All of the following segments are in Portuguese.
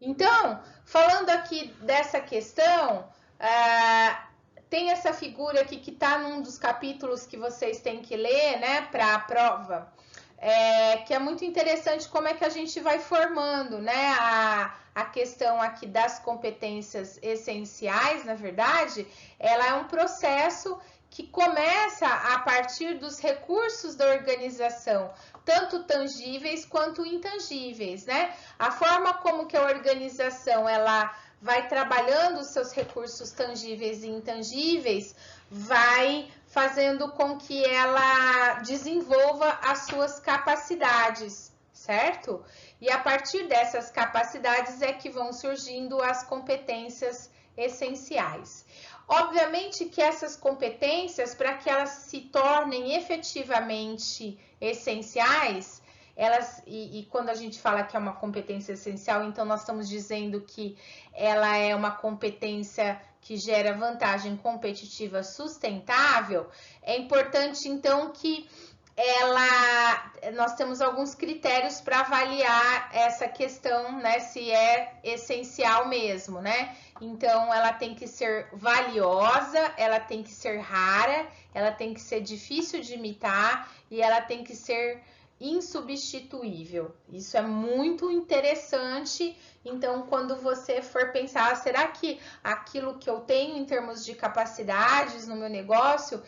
Então, falando aqui dessa questão, tem essa figura aqui que está num dos capítulos que vocês têm que ler, né, para a prova, que é muito interessante como é que a gente vai formando, né, a questão aqui das competências essenciais, na verdade, ela é um processo que começa a partir dos recursos da organização, tanto tangíveis quanto intangíveis, né? A forma como que a organização ela vai trabalhando os seus recursos tangíveis e intangíveis, vai fazendo com que ela desenvolva as suas capacidades, certo? E a partir dessas capacidades é que vão surgindo as competências essenciais. Obviamente que essas competências, para que elas se tornem efetivamente essenciais, e quando a gente fala que é uma competência essencial, então nós estamos dizendo que ela é uma competência que gera vantagem competitiva sustentável. É importante então que nós temos alguns critérios para avaliar essa questão, né, se é essencial mesmo, né? Então, ela tem que ser valiosa, ela tem que ser rara, ela tem que ser difícil de imitar e ela tem que ser insubstituível. Isso é muito interessante. Então, quando você for pensar, será que aquilo que eu tenho em termos de capacidades no meu negócio,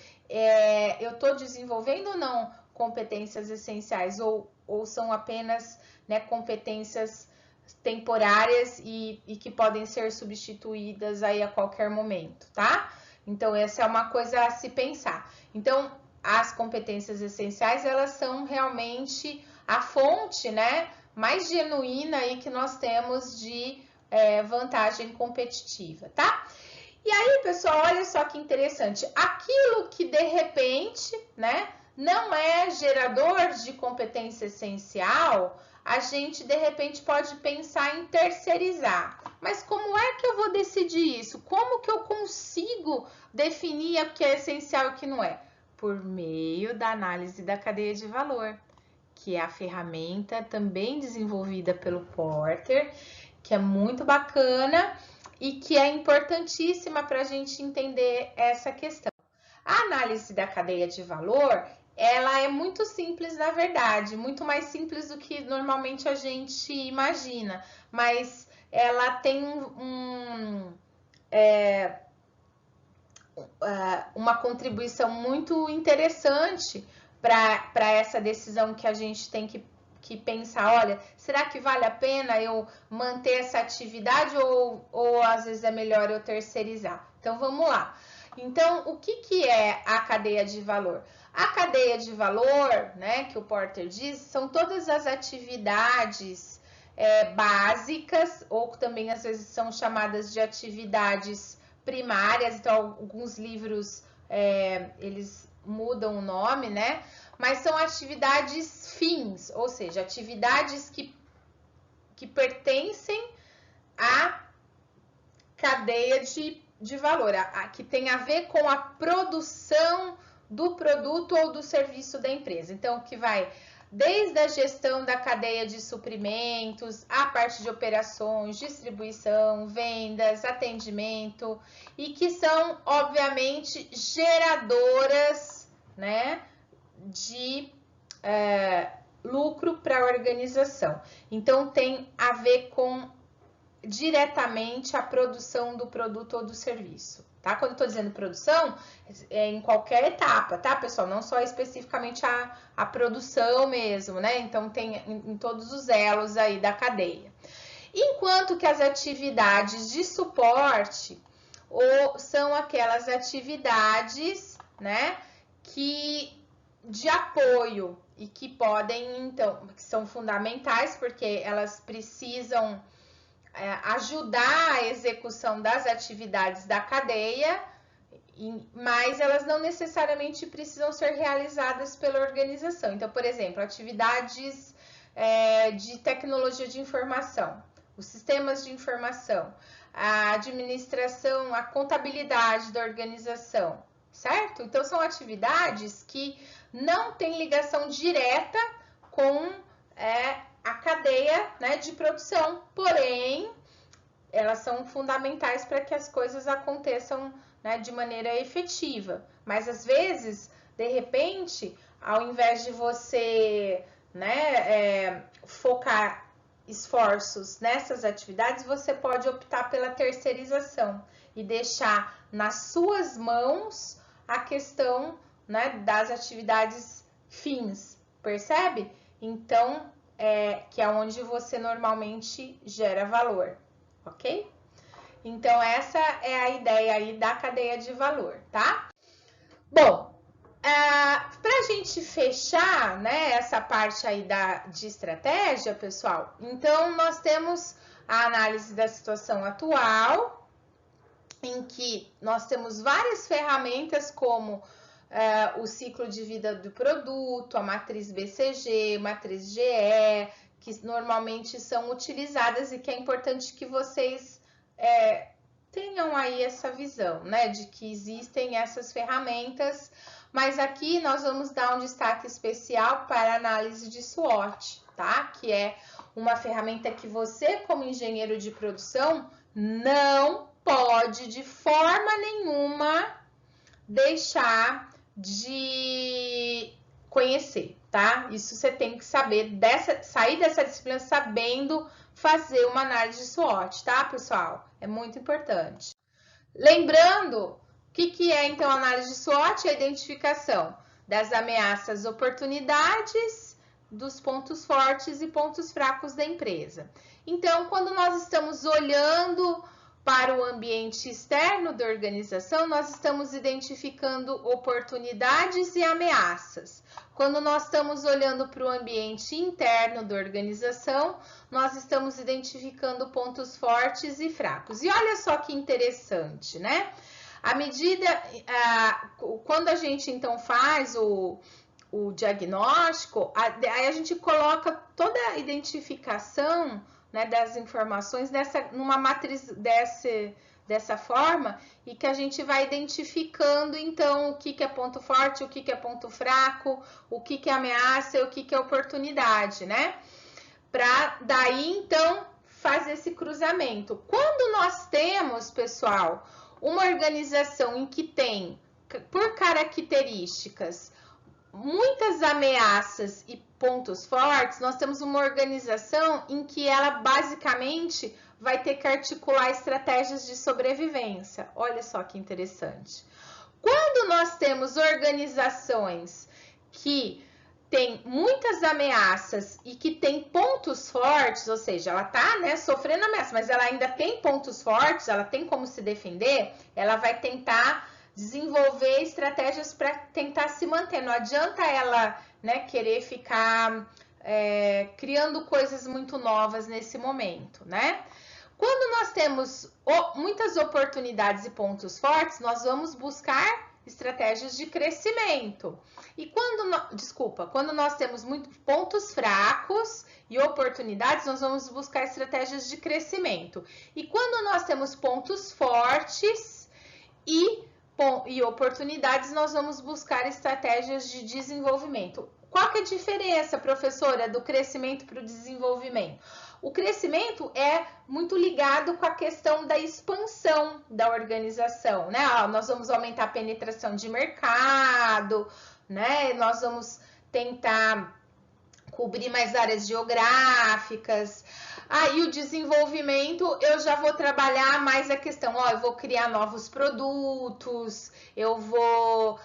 eu estou desenvolvendo ou não competências essenciais, ou são apenas, né, competências temporárias e que podem ser substituídas aí a qualquer momento, tá? Então, essa é uma coisa a se pensar. Então, as competências essenciais, elas são realmente a fonte, né, mais genuína aí que nós temos de vantagem competitiva, tá? E aí, pessoal, olha só que interessante. Aquilo que, de repente, né, não é gerador de competência essencial, a gente, de repente, pode pensar em terceirizar. Mas como é que eu vou decidir isso? Como que eu consigo definir o que é essencial e o que não é? Por meio da análise da cadeia de valor, que é a ferramenta também desenvolvida pelo Porter, que é muito bacana e que é importantíssima para a gente entender essa questão. A análise da cadeia de valor, ela é muito simples, na verdade, muito mais simples do que normalmente a gente imagina, mas ela tem uma contribuição muito interessante para essa decisão que a gente tem que pensar, olha, será que vale a pena eu manter essa atividade ou às vezes é melhor eu terceirizar? Então, vamos lá. Então, o que é a cadeia de valor? A cadeia de valor, né, que o Porter diz, são todas as atividades básicas, ou também às vezes são chamadas de atividades primárias. Então, alguns livros, eles mudam o nome, né? Mas são atividades fins, ou seja, atividades que pertencem à cadeia de valor, que tem a ver com a produção do produto ou do serviço da empresa. Então, que vai desde a gestão da cadeia de suprimentos, a parte de operações, distribuição, vendas, atendimento, e que são, obviamente, geradoras, né, de lucro para a organização. Então, tem a ver com diretamente a produção do produto ou do serviço, tá? Quando eu tô dizendo produção, é em qualquer etapa, tá, pessoal? Não só especificamente a produção mesmo, né? Então, tem em todos os elos aí da cadeia. Enquanto que as atividades de suporte são aquelas atividades, né, de apoio e que podem, então, que são fundamentais porque elas precisam ajudar a execução das atividades da cadeia, mas elas não necessariamente precisam ser realizadas pela organização. Então, por exemplo, atividades de tecnologia de informação, os sistemas de informação, a administração, a contabilidade da organização, certo? Então, são atividades que não têm ligação direta com a cadeia, né, de produção, porém, elas são fundamentais para que as coisas aconteçam, né, de maneira efetiva. Mas às vezes, de repente, ao invés de você, né, focar esforços nessas atividades, você pode optar pela terceirização e deixar nas suas mãos a questão, né, das atividades fins, percebe? Então, que é onde você normalmente gera valor, ok? Então, essa é a ideia aí da cadeia de valor, tá? Bom, para a gente fechar, né, essa parte aí de estratégia, pessoal, então nós temos a análise da situação atual, em que nós temos várias ferramentas como o ciclo de vida do produto, a matriz BCG, matriz GE, que normalmente são utilizadas e que é importante que vocês tenham aí essa visão, né, de que existem essas ferramentas, mas aqui nós vamos dar um destaque especial para a análise de SWOT, tá? Que é uma ferramenta que você, como engenheiro de produção, não pode de forma nenhuma deixar de conhecer, tá? Isso você tem que saber, sair dessa disciplina sabendo fazer uma análise de SWOT, tá, pessoal? É muito importante. Lembrando, o que é então a análise de SWOT? A identificação das ameaças, oportunidades, dos pontos fortes e pontos fracos da empresa. Então, quando nós estamos olhando para o ambiente externo da organização, nós estamos identificando oportunidades e ameaças. Quando nós estamos olhando para o ambiente interno da organização, nós estamos identificando pontos fortes e fracos. E olha só que interessante, né? À medida, quando a gente então faz o diagnóstico, aí a gente coloca toda a identificação, né, das informações numa matriz dessa forma, e que a gente vai identificando então o que é ponto forte, o que é ponto fraco, o que é ameaça e o que é oportunidade, né? Para daí então fazer esse cruzamento. Quando nós temos, pessoal, uma organização em que tem, por características, muitas ameaças e pontos fortes, nós temos uma organização em que ela basicamente vai ter que articular estratégias de sobrevivência. Olha só que interessante. Quando nós temos organizações que tem muitas ameaças e que tem pontos fortes, ou seja, ela tá, né, sofrendo ameaça, mas ela ainda tem pontos fortes, ela tem como se defender, ela vai tentar desenvolver estratégias para tentar se manter. Não adianta ela, né, querer ficar criando coisas muito novas nesse momento, né? Quando nós temos muitas oportunidades e pontos fortes, nós vamos buscar estratégias de crescimento. E quando nós temos muitos pontos fracos e oportunidades, nós vamos buscar estratégias de crescimento. E quando nós temos pontos fortes e oportunidades, nós vamos buscar estratégias de desenvolvimento. Qual que é a diferença, professora, do crescimento para o desenvolvimento? O crescimento é muito ligado com a questão da expansão da organização, né? Nós vamos aumentar a penetração de mercado, né? Nós vamos tentar cobrir mais áreas geográficas. Aí o desenvolvimento, eu já vou trabalhar mais a questão, eu vou criar novos produtos, eu vou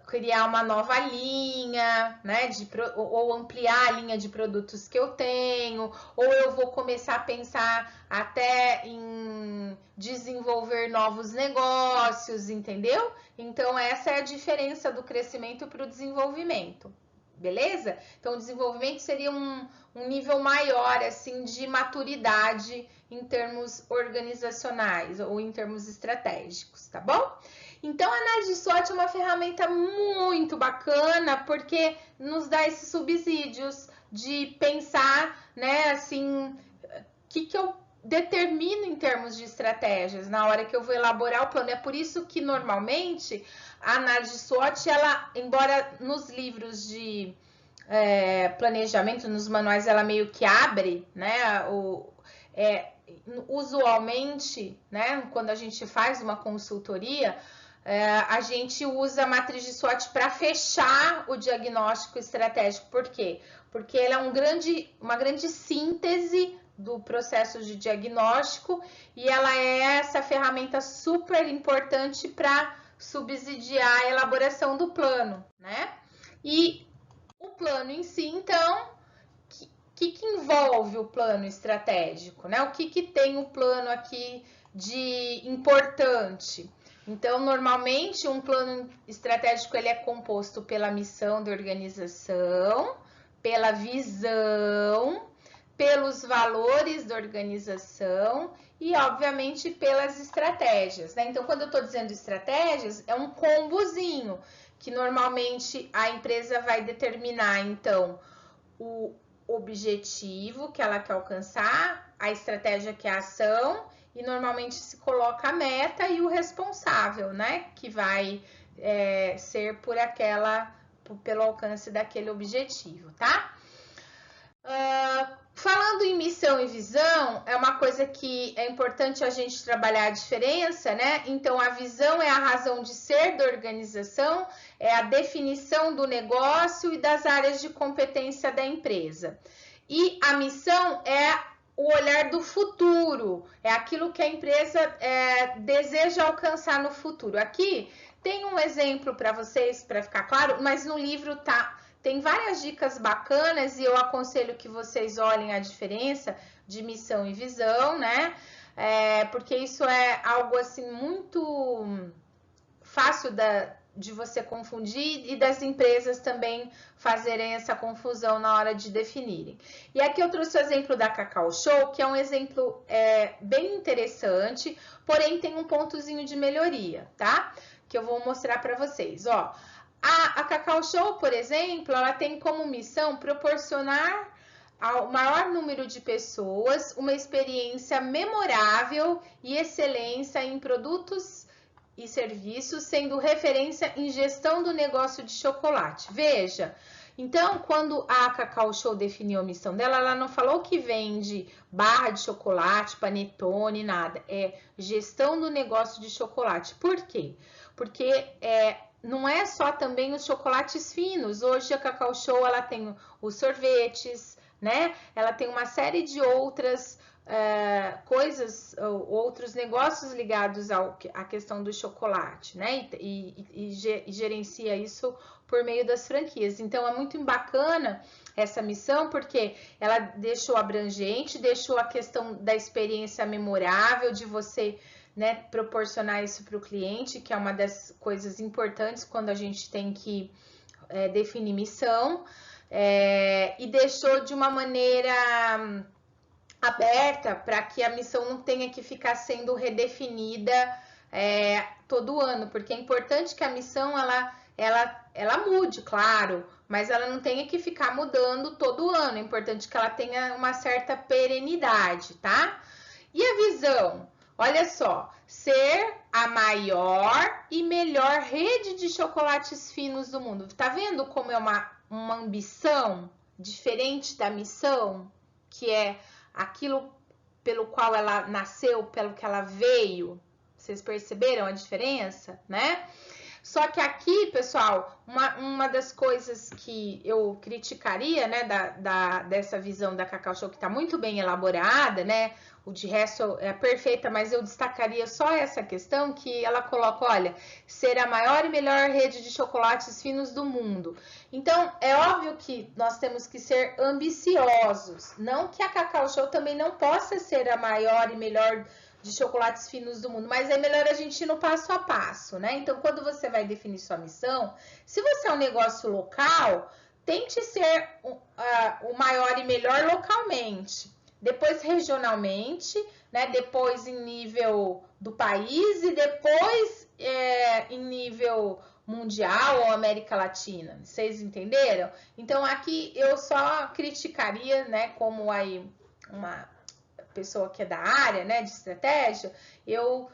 criar uma nova linha, né, ou ampliar a linha de produtos que eu tenho, ou eu vou começar a pensar até em desenvolver novos negócios, entendeu? Então, essa é a diferença do crescimento para o desenvolvimento. Beleza? Então, o desenvolvimento seria um nível maior, assim, de maturidade em termos organizacionais ou em termos estratégicos, tá bom? Então, a análise de SWOT é uma ferramenta muito bacana, porque nos dá esses subsídios de pensar, né, assim, o que eu determino em termos de estratégias na hora que eu vou elaborar o plano. É por isso que, normalmente, a análise de SWOT, ela, embora nos livros de planejamento, nos manuais, ela meio que abre, né? usualmente, né, quando a gente faz uma consultoria, a gente usa a matriz de SWOT para fechar o diagnóstico estratégico. Por quê? Porque ela é uma grande síntese do processo de diagnóstico e ela é essa ferramenta super importante para subsidiar a elaboração do plano, né? E o plano em si, então, o que envolve o plano estratégico, né? O que tem o plano aqui de importante? Então, normalmente, um plano estratégico ele é composto pela missão da organização, pela visão, pelos valores da organização e, obviamente, pelas estratégias, né? Então, quando eu estou dizendo estratégias, é um combozinho que normalmente a empresa vai determinar, então, o objetivo que ela quer alcançar, a estratégia que é a ação, e normalmente se coloca a meta e o responsável, né? Que vai ser pelo alcance daquele objetivo, tá? Falando em missão e visão, é uma coisa que é importante a gente trabalhar a diferença, né? Então, a visão é a razão de ser da organização, é a definição do negócio e das áreas de competência da empresa. E a missão é o olhar do futuro, é aquilo que a empresa deseja alcançar no futuro. Aqui tem um exemplo para vocês, para ficar claro, mas no livro tem várias dicas bacanas e eu aconselho que vocês olhem a diferença de missão e visão, né? Porque isso é algo assim muito fácil de você confundir e das empresas também fazerem essa confusão na hora de definirem. E aqui eu trouxe o exemplo da Cacau Show, que é um exemplo bem interessante, porém tem um pontozinho de melhoria, tá? Que eu vou mostrar para vocês, ó. A Cacau Show, por exemplo, ela tem como missão proporcionar ao maior número de pessoas uma experiência memorável e excelência em produtos e serviços, sendo referência em gestão do negócio de chocolate. Veja, então, quando a Cacau Show definiu a missão dela, ela não falou que vende barra de chocolate, panetone, nada. É gestão do negócio de chocolate. Por quê? Porque não é só também os chocolates finos. Hoje a Cacau Show ela tem os sorvetes, né? Ela tem uma série de outras coisas, outros negócios ligados à questão do chocolate, né? E gerencia isso por meio das franquias. Então é muito bacana essa missão porque ela deixou abrangente, deixou a questão da experiência memorável de você, né, proporcionar isso para o cliente, que é uma das coisas importantes quando a gente tem que definir missão, e deixou de uma maneira aberta para que a missão não tenha que ficar sendo redefinida todo ano, porque é importante que a missão ela mude, claro, mas ela não tenha que ficar mudando todo ano, é importante que ela tenha uma certa perenidade, tá? E a visão? Olha só, ser a maior e melhor rede de chocolates finos do mundo. Tá vendo como é uma ambição diferente da missão, que é aquilo pelo qual ela nasceu, pelo que ela veio? Vocês perceberam a diferença, né? Só que aqui, pessoal, uma das coisas que eu criticaria, né, dessa visão da Cacau Show, que está muito bem elaborada, né, o de resto é perfeita, mas eu destacaria só essa questão que ela coloca, olha, ser a maior e melhor rede de chocolates finos do mundo. Então, é óbvio que nós temos que ser ambiciosos, não que a Cacau Show também não possa ser a maior e melhor de chocolates finos do mundo, mas é melhor a gente ir no passo a passo, né? Então, quando você vai definir sua missão, se você é um negócio local, tente ser o maior e melhor localmente, depois regionalmente, né? Depois em nível do país e depois em nível mundial ou América Latina. Vocês entenderam? Então, aqui eu só criticaria, né? Como aí uma pessoa que é da área, né, de estratégia, eu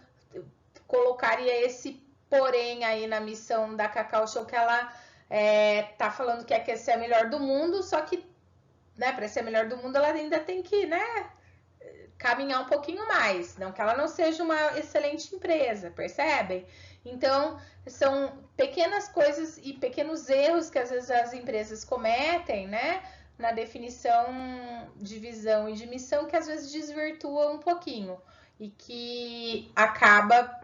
colocaria esse porém aí na missão da Cacau Show, que ela tá falando que quer ser a melhor do mundo, só que, né, para ser a melhor do mundo, ela ainda tem que, né, caminhar um pouquinho mais, não que ela não seja uma excelente empresa, percebem? Então, são pequenas coisas e pequenos erros que às vezes as empresas cometem, né, na definição de visão e de missão, que às vezes desvirtua um pouquinho e que acaba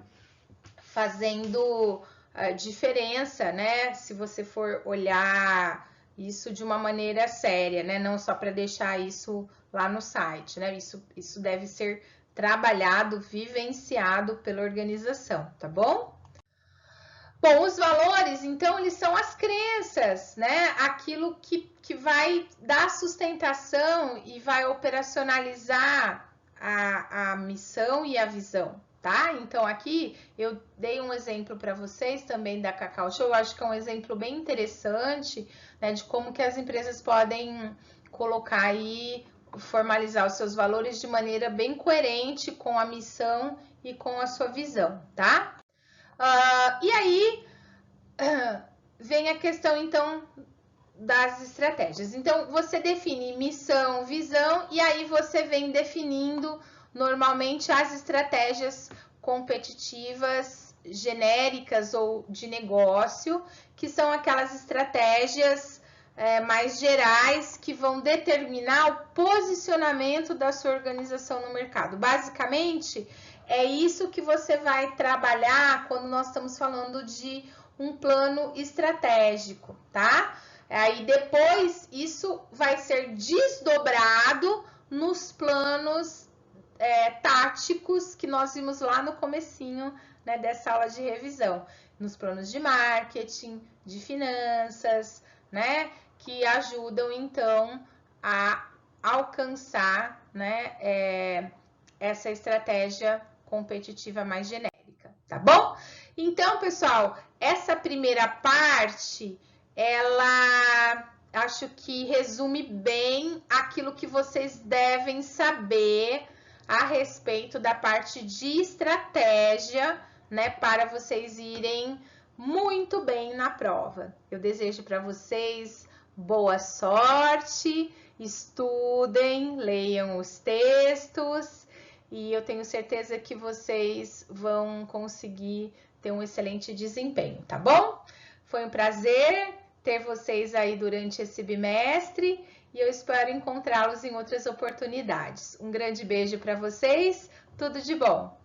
fazendo diferença, né, se você for olhar isso de uma maneira séria, né, não só para deixar isso lá no site, né, isso deve ser trabalhado, vivenciado pela organização, tá bom? Bom, os valores, então, eles são as crenças, né? Aquilo que vai dar sustentação e vai operacionalizar a missão e a visão, tá? Então, aqui eu dei um exemplo para vocês também da Cacau Show, eu acho que é um exemplo bem interessante, né, de como que as empresas podem colocar aí, formalizar os seus valores de maneira bem coerente com a missão e com a sua visão, tá? E aí vem a questão, então, das estratégias. Então, você define missão, visão, e aí você vem definindo normalmente as estratégias competitivas genéricas ou de negócio, que são aquelas estratégias mais gerais que vão determinar o posicionamento da sua organização no mercado. Basicamente, é isso que você vai trabalhar quando nós estamos falando de um plano estratégico, tá? Aí depois isso vai ser desdobrado nos planos táticos que nós vimos lá no comecinho, né, dessa aula de revisão, nos planos de marketing, de finanças, né, que ajudam então a alcançar, né, essa estratégia competitiva mais genérica, tá bom? Então, pessoal, essa primeira parte, ela acho que resume bem aquilo que vocês devem saber a respeito da parte de estratégia, né, para vocês irem muito bem na prova. Eu desejo para vocês boa sorte, estudem, leiam os textos e eu tenho certeza que vocês vão conseguir ter um excelente desempenho, tá bom? Foi um prazer ter vocês aí durante esse bimestre e eu espero encontrá-los em outras oportunidades. Um grande beijo para vocês, tudo de bom!